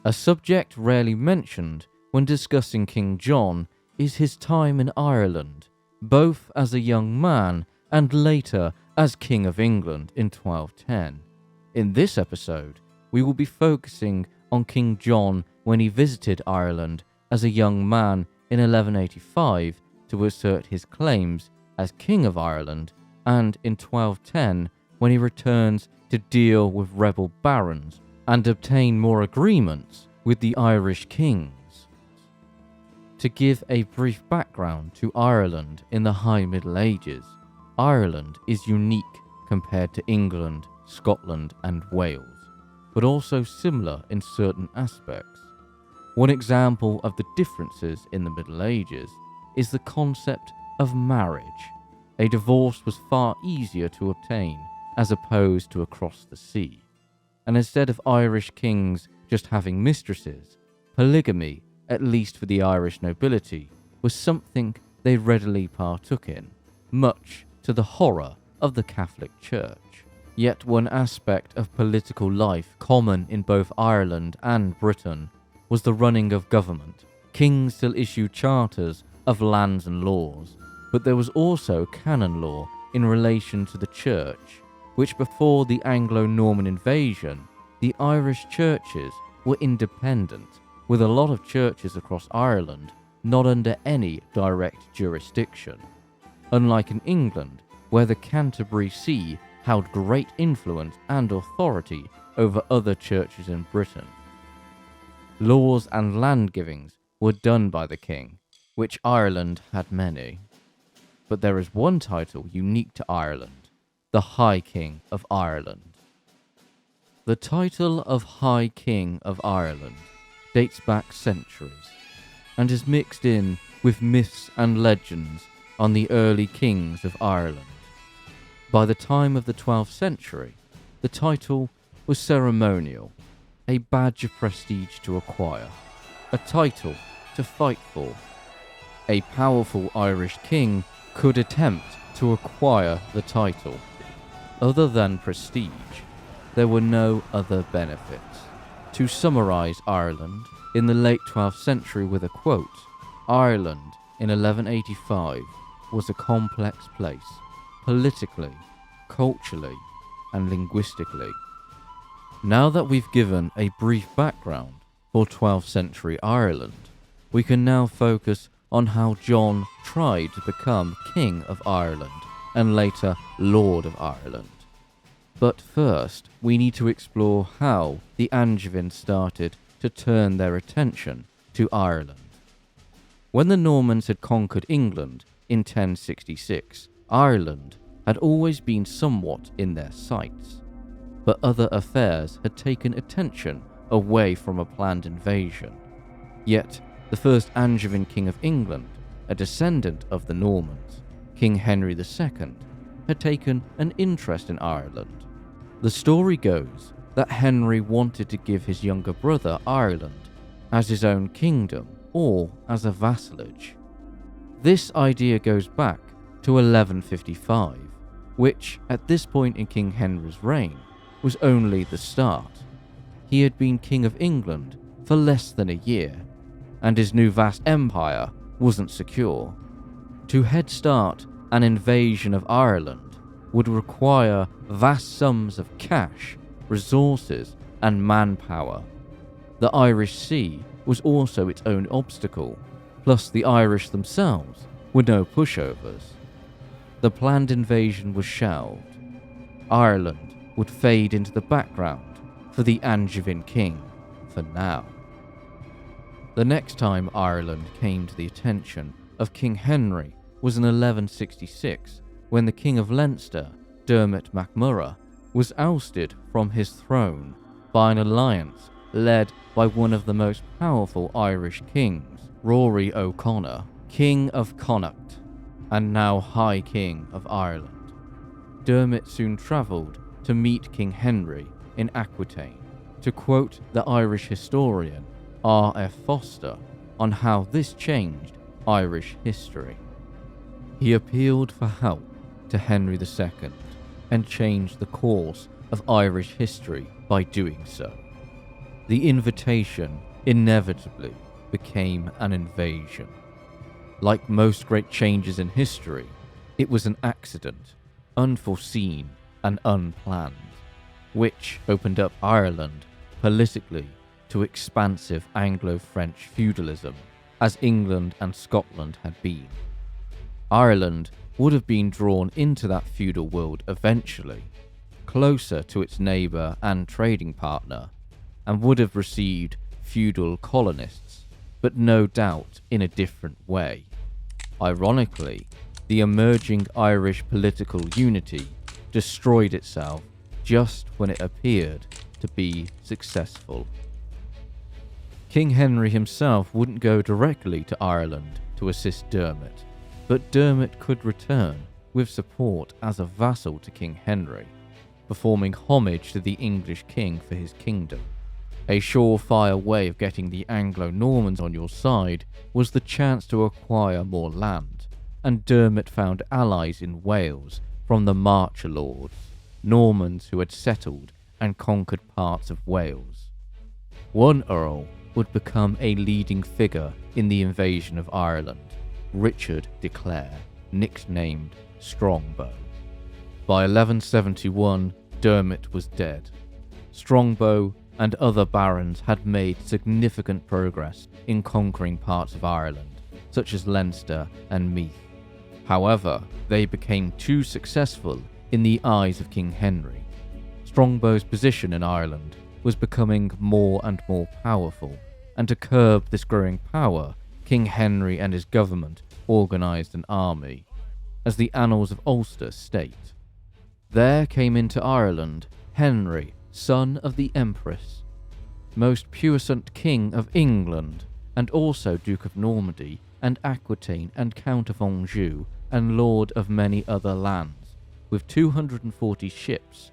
A subject rarely mentioned when discussing King John is his time in Ireland, both as a young man and later as King of England in 1210. In this episode, we will be focusing on King John when he visited Ireland as a young man in 1185 to assert his claims as King of Ireland, and in 1210 when he returns to deal with rebel barons and obtain more agreements with the Irish kings. To give a brief background to Ireland in the High Middle Ages, Ireland is unique compared to England, Scotland and Wales, but also similar in certain aspects. One example of the differences in the Middle Ages is the concept of marriage. A divorce was far easier to obtain as opposed to across the sea. And instead of Irish kings just having mistresses, polygamy, at least for the Irish nobility, was something they readily partook in, much to the horror of the Catholic Church. Yet one aspect of political life common in both Ireland and Britain was the running of government. Kings still issued charters of lands and laws, but there was also canon law in relation to the church, which before the Anglo-Norman invasion, the Irish churches were independent, with a lot of churches across Ireland not under any direct jurisdiction. Unlike in England, where the Canterbury See held great influence and authority over other churches in Britain. Laws and land givings were done by the king, which Ireland had many. But there is one title unique to Ireland, the High King of Ireland. The title of High King of Ireland dates back centuries and is mixed in with myths and legends on the early kings of Ireland. By the time of the 12th century, the title was ceremonial, a badge of prestige to acquire, a title to fight for. A powerful Irish king could attempt to acquire the title. Other than prestige, there were no other benefits. To summarise Ireland in the late 12th century with a quote, Ireland in 1185 was a complex place, politically, culturally, and linguistically. Now that we've given a brief background for 12th century Ireland, we can now focus on how John tried to become King of Ireland and later Lord of Ireland. But first, we need to explore how the Angevins started to turn their attention to Ireland. When the Normans had conquered England in 1066, Ireland had always been somewhat in their sights, but other affairs had taken attention away from a planned invasion. Yet, the first Angevin king of England, a descendant of the Normans, King Henry II, had taken an interest in Ireland. The story goes that Henry wanted to give his younger brother Ireland as his own kingdom or as a vassalage. This idea goes back to 1155, which at this point in King Henry's reign was only the start. He had been King of England for less than a year, and his new vast empire wasn't secure. To head start an invasion of Ireland would require vast sums of cash, resources, and manpower. The Irish Sea was also its own obstacle, plus the Irish themselves were no pushovers. The planned invasion was shelved. Ireland would fade into the background for the Angevin king for now. The next time Ireland came to the attention of King Henry was in 1166, when the King of Leinster, Dermot MacMurrough, was ousted from his throne by an alliance led by one of the most powerful Irish kings, Rory O'Connor, King of Connacht, and now High King of Ireland. Dermot soon travelled to meet King Henry in Aquitaine. To quote the Irish historian R.F. Foster on how this changed Irish history. He appealed for help to Henry II and changed the course of Irish history by doing so. the invitation inevitably became an invasion. Like most great changes in history, it was an accident, unforeseen and unplanned, which opened up Ireland politically to expansive Anglo-French feudalism, as England and Scotland had been. Ireland would have been drawn into that feudal world eventually, closer to its neighbour and trading partner, and would have received feudal colonists, but no doubt in a different way. Ironically, the emerging Irish political unity destroyed itself just when it appeared to be successful. King Henry himself wouldn't go directly to Ireland to assist Dermot, but Dermot could return with support as a vassal to King Henry, performing homage to the English king for his kingdom. A surefire way of getting the Anglo-Normans on your side was the chance to acquire more land, and Dermot found allies in Wales from the Marcher Lords, Normans who had settled and conquered parts of Wales. One earl would become a leading figure in the invasion of Ireland, Richard de Clare, nicknamed Strongbow. By 1171, Dermot was dead. Strongbow and other barons had made significant progress in conquering parts of Ireland, such as Leinster and Meath. However, they became too successful in the eyes of King Henry. Strongbow's position in Ireland was becoming more and more powerful, and to curb this growing power, King Henry and his government organised an army, as the Annals of Ulster state. There came into Ireland Henry, son of the Empress, most puissant King of England, and also Duke of Normandy and Aquitaine and Count of Anjou, and Lord of many other lands, with 240 ships.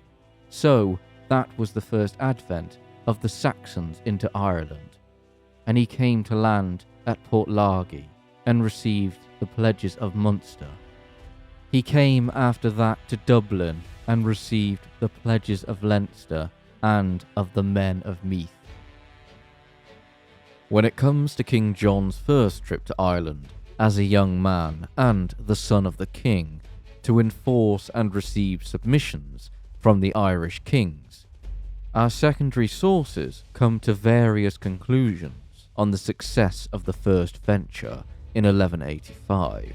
So that was the first advent of the Saxons into Ireland, and he came to land at Portlargy and received the pledges of Munster. He came after that to Dublin and received the pledges of Leinster and of the men of Meath. When it comes to King John's first trip to Ireland, as a young man and the son of the king, to enforce and receive submissions from the Irish kings, our secondary sources come to various conclusions on the success of the first venture in 1185.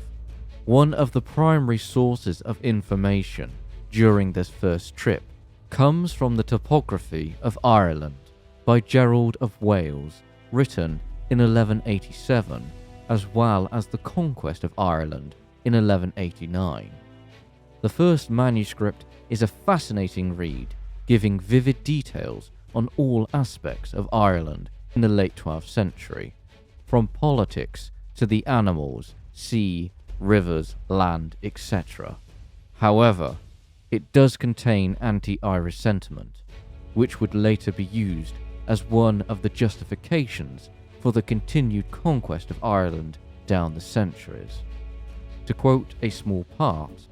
One of the primary sources of information during this first trip comes from the Topography of Ireland by Gerald of Wales, written in 1187, as well as the Conquest of Ireland in 1189. The first manuscript is a fascinating read, giving vivid details on all aspects of Ireland in the late 12th century, from politics to the animals, sea, rivers, land, etc. However, it does contain anti-Irish sentiment, which would later be used as one of the justifications for the continued conquest of Ireland down the centuries. To quote a small part,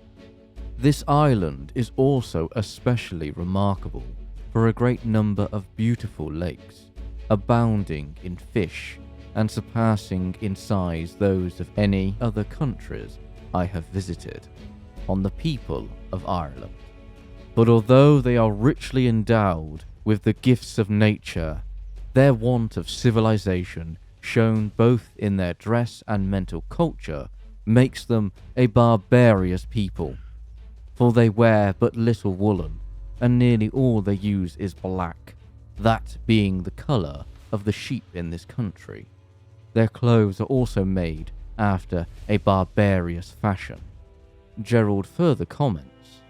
"This island is also especially remarkable for a great number of beautiful lakes, abounding in fish, and surpassing in size those of any other countries I have visited, on the people of Ireland. But although they are richly endowed with the gifts of nature, their want of civilization, shown both in their dress and mental culture, makes them a barbarous people, for they wear but little woolen, and nearly all they use is black, that being the colour of the sheep in this country. Their clothes are also made after a barbarous fashion." Gerald further comments,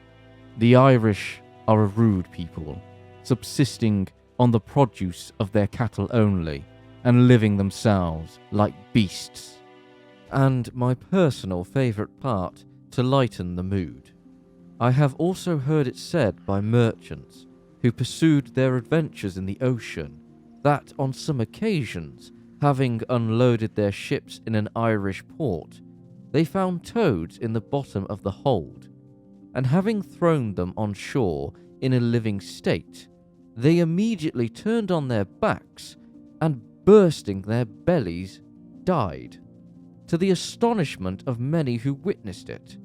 "The Irish are a rude people, subsisting on the produce of their cattle only, and living themselves like beasts." And my personal favourite part to lighten the mood, I have also heard it said by merchants who pursued their adventures in the ocean that on some occasions, having unloaded their ships in an Irish port, they found toads in the bottom of the hold, and having thrown them on shore in a living state, they immediately turned on their backs and, bursting their bellies, died, to the astonishment of many who witnessed it.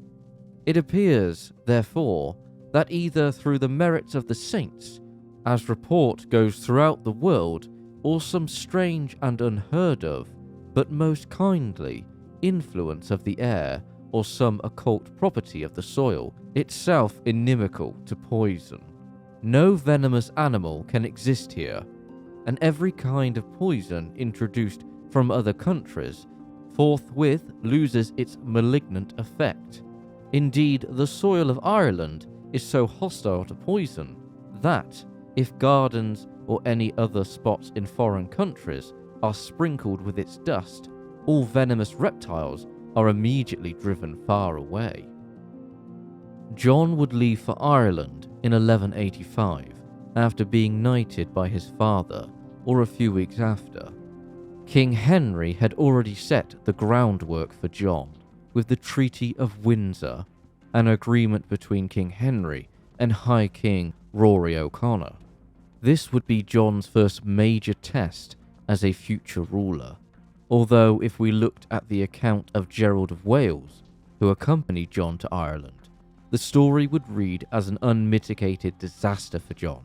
It appears, therefore, that either through the merits of the saints, as report goes throughout the world, or some strange and unheard of, but most kindly, influence of the air, or some occult property of the soil, itself inimical to poison, no venomous animal can exist here, and every kind of poison introduced from other countries forthwith loses its malignant effect. Indeed, the soil of Ireland is so hostile to poison that, if gardens or any other spots in foreign countries are sprinkled with its dust, all venomous reptiles are immediately driven far away. John would leave for Ireland in 1185 after being knighted by his father, or a few weeks after. King Henry had already set the groundwork for John with the Treaty of Windsor, an agreement between King Henry and High King Rory O'Connor. This would be John's first major test as a future ruler, although if we looked at the account of Gerald of Wales, who accompanied John to Ireland, the story would read as an unmitigated disaster for John.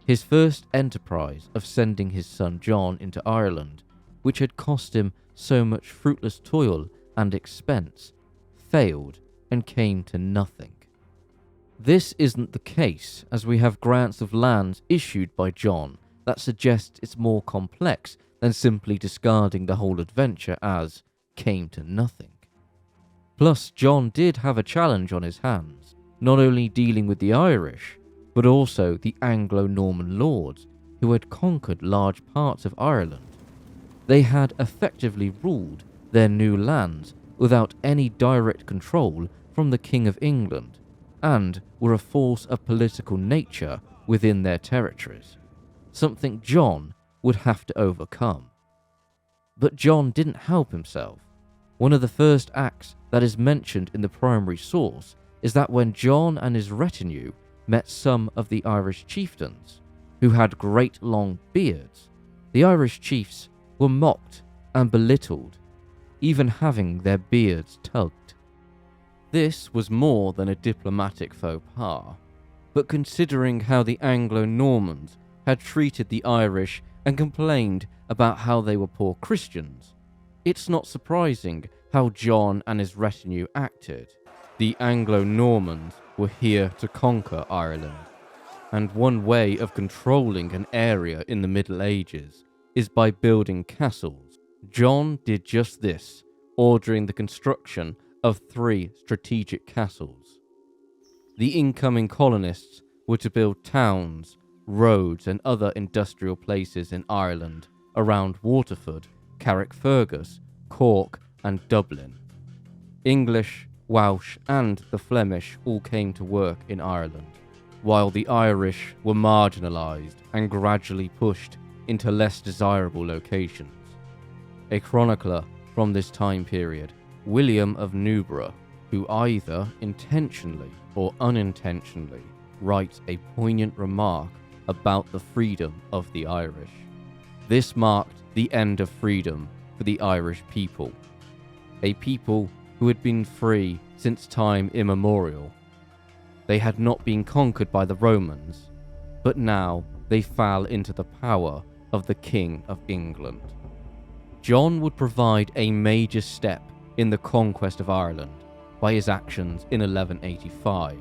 His first enterprise of sending his son John into Ireland, which had cost him so much fruitless toil and expense, failed and came to nothing. This isn't the case, as we have grants of lands issued by John that suggest it's more complex than simply discarding the whole adventure as came to nothing. Plus, John did have a challenge on his hands, not only dealing with the Irish, but also the Anglo-Norman lords who had conquered large parts of Ireland. They had effectively ruled their new lands without any direct control from the King of England, and were a force of political nature within their territories, something John would have to overcome. But John didn't help himself. One of the first acts that is mentioned in the primary source is that when John and his retinue met some of the Irish chieftains, who had great long beards, the Irish chiefs were mocked and belittled, even having their beards tugged. This was more than a diplomatic faux pas, but considering how the Anglo-Normans had treated the Irish and complained about how they were poor Christians, it's not surprising how John and his retinue acted. The Anglo-Normans were here to conquer Ireland, and one way of controlling an area in the Middle Ages is by building castles. John did just this, ordering the construction of 3 strategic castles. The incoming colonists were to build towns, roads and other industrial places in Ireland around Waterford, Carrickfergus, Cork and Dublin. English, Welsh and the Flemish all came to work in Ireland, while the Irish were marginalised and gradually pushed into less desirable locations. A chronicler from this time period, William of Newburgh, who either intentionally or unintentionally writes a poignant remark about the freedom of the Irish. This marked the end of freedom for the Irish people, a people who had been free since time immemorial. They had not been conquered by the Romans, but now they fell into the power of the King of England. John would provide a major step in the conquest of Ireland by his actions in 1185,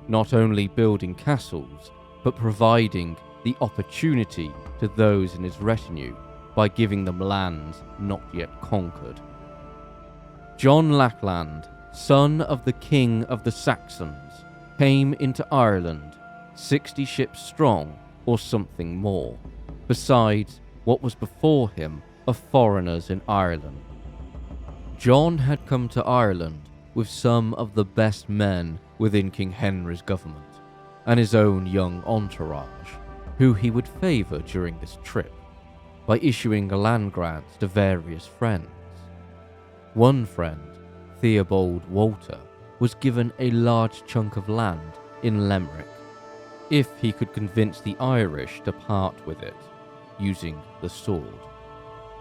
not only building castles, but providing the opportunity to those in his retinue by giving them lands not yet conquered. John Lackland, son of the King of the Saxons, came into Ireland 60 ships strong or something more, besides what was before him of foreigners in Ireland. John had come to Ireland with some of the best men within King Henry's government, and his own young entourage, who he would favour during this trip, by issuing land grants to various friends. One friend, Theobald Walter, was given a large chunk of land in Limerick. if he could convince the Irish to part with it, using the sword.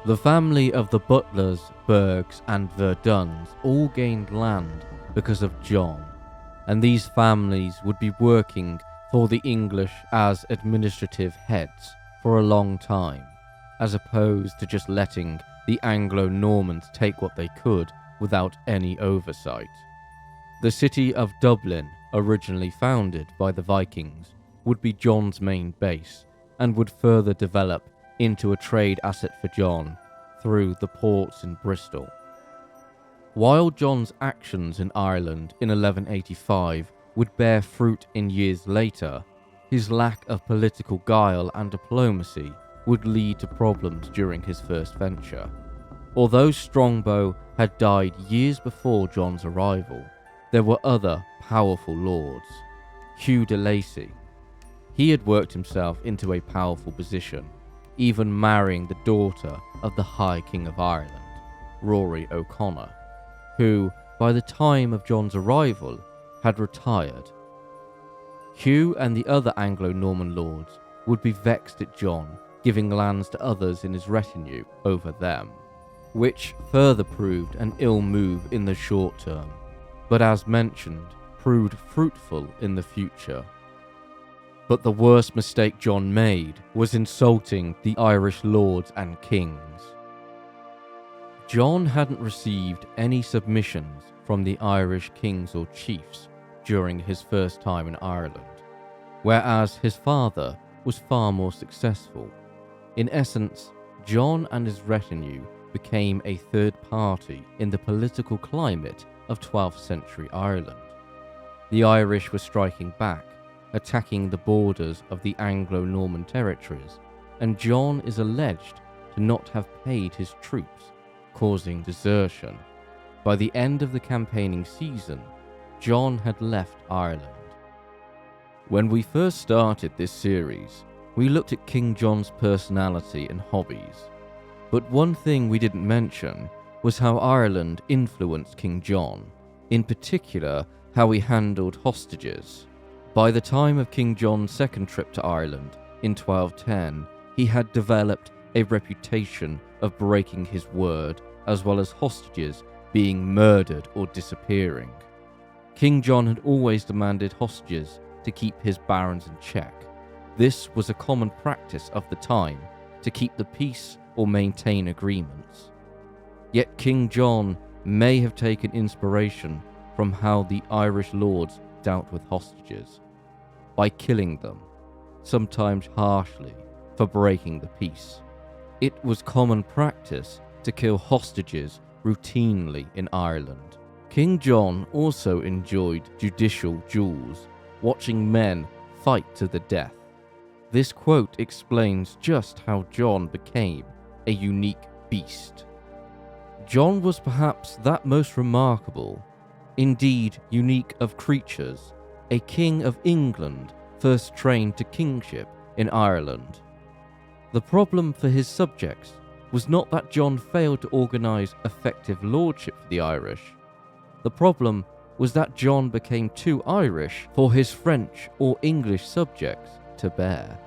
The family of the Butlers, Bergs and Verduns all gained land because of John, and these families would be working for the English as administrative heads for a long time, as opposed to just letting the Anglo-Normans take what they could without any oversight. The city of Dublin, originally founded by the Vikings, would be John's main base and would further develop into a trade asset for John through the ports in Bristol. While John's actions in Ireland in 1185 would bear fruit in years later, his lack of political guile and diplomacy would lead to problems during his first venture. Although Strongbow had died years before John's arrival, there were other powerful lords. Hugh de Lacy. He had worked himself into a powerful position, even marrying the daughter of the High King of Ireland, Rory O'Connor, who, by the time of John's arrival, had retired. Hugh and the other Anglo-Norman lords would be vexed at John giving lands to others in his retinue over them, which further proved an ill move in the short term, but as mentioned, proved fruitful in the future. But the worst mistake John made was insulting the Irish lords and kings. John hadn't received any submissions from the Irish kings or chiefs during his first time in Ireland, whereas his father was far more successful. In essence, John and his retinue became a third party in the political climate of 12th century Ireland. The Irish were striking back, attacking the borders of the Anglo-Norman territories, and John is alleged to not have paid his troops, causing desertion. By the end of the campaigning season, John had left Ireland. When we first started this series, we looked at King John's personality and hobbies, but one thing we didn't mention was how Ireland influenced King John, in particular how he handled hostages. By the time of King John's second trip to Ireland in 1210, he had developed a reputation of breaking his word, as well as hostages being murdered or disappearing. King John had always demanded hostages to keep his barons in check. This was a common practice of the time to keep the peace or maintain agreements. Yet King John may have taken inspiration from how the Irish lords dealt with hostages, by killing them, sometimes harshly, for breaking the peace. It was common practice to kill hostages routinely in Ireland. King John also enjoyed judicial duels, watching men fight to the death. This quote explains just how John became a unique beast. John was perhaps that most remarkable, indeed unique of creatures, a king of England first trained to kingship in Ireland. The problem for his subjects was not that John failed to organise effective lordship for the Irish. The problem was that John became too Irish for his French or English subjects to bear.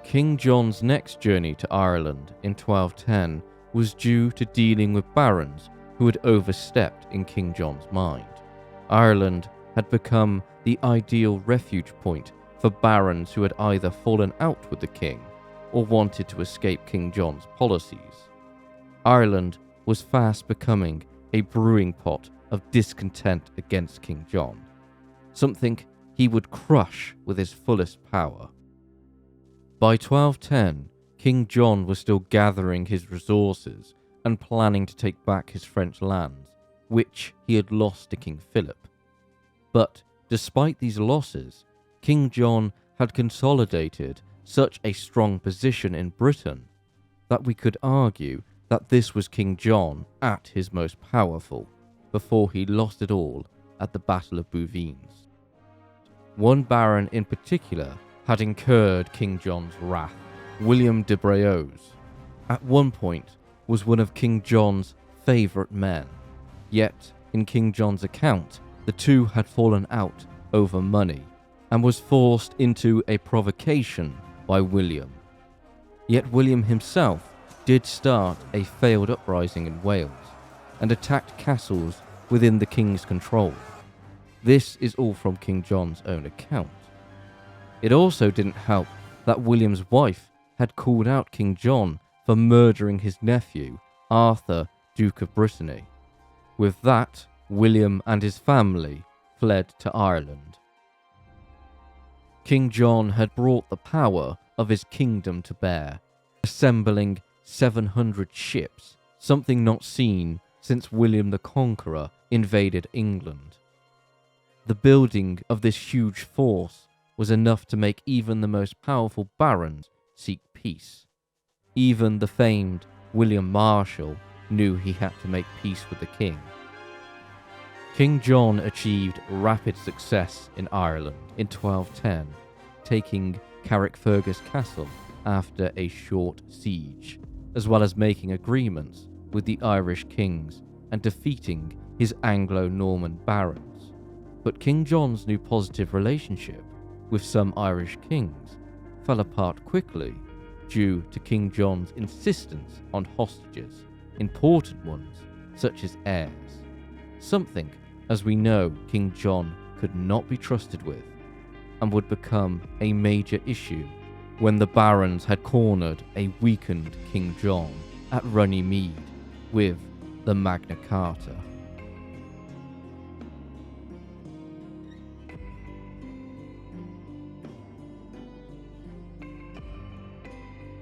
King John's next journey to Ireland in 1210 was due to dealing with barons who had overstepped in King John's mind. Ireland had become the ideal refuge point for barons who had either fallen out with the king or wanted to escape King John's policies. Ireland was fast becoming a brewing pot of discontent against King John, something he would crush with his fullest power. By 1210, King John was still gathering his resources and planning to take back his French lands, which he had lost to King Philip. But despite these losses, King John had consolidated such a strong position in Britain that we could argue that this was King John at his most powerful, before he lost it all at the Battle of Bouvines. One baron in particular had incurred King John's wrath. William de Braouse, at one point, was one of King John's favourite men, yet in King John's account, the two had fallen out over money, and was forced into a provocation by William. Yet William himself did start a failed uprising in Wales and attacked castles within the king's control. This is all from King John's own account. It also didn't help that William's wife had called out King John for murdering his nephew, Arthur, Duke of Brittany. With that, William and his family fled to Ireland. King John had brought the power of his kingdom to bear, assembling 700 ships, something not seen since William the Conqueror invaded England. The building of this huge force was enough to make even the most powerful barons seek peace. Even the famed William Marshal knew he had to make peace with the king. King John achieved rapid success in Ireland in 1210, taking Carrickfergus Castle after a short siege, as well as making agreements with the Irish kings and defeating his Anglo-Norman barons. But King John's new positive relationship with some Irish kings fell apart quickly due to King John's insistence on hostages, important ones such as heirs, something, as we know, King John could not be trusted with, and would become a major issue when the barons had cornered a weakened King John at Runnymede with the Magna Carta.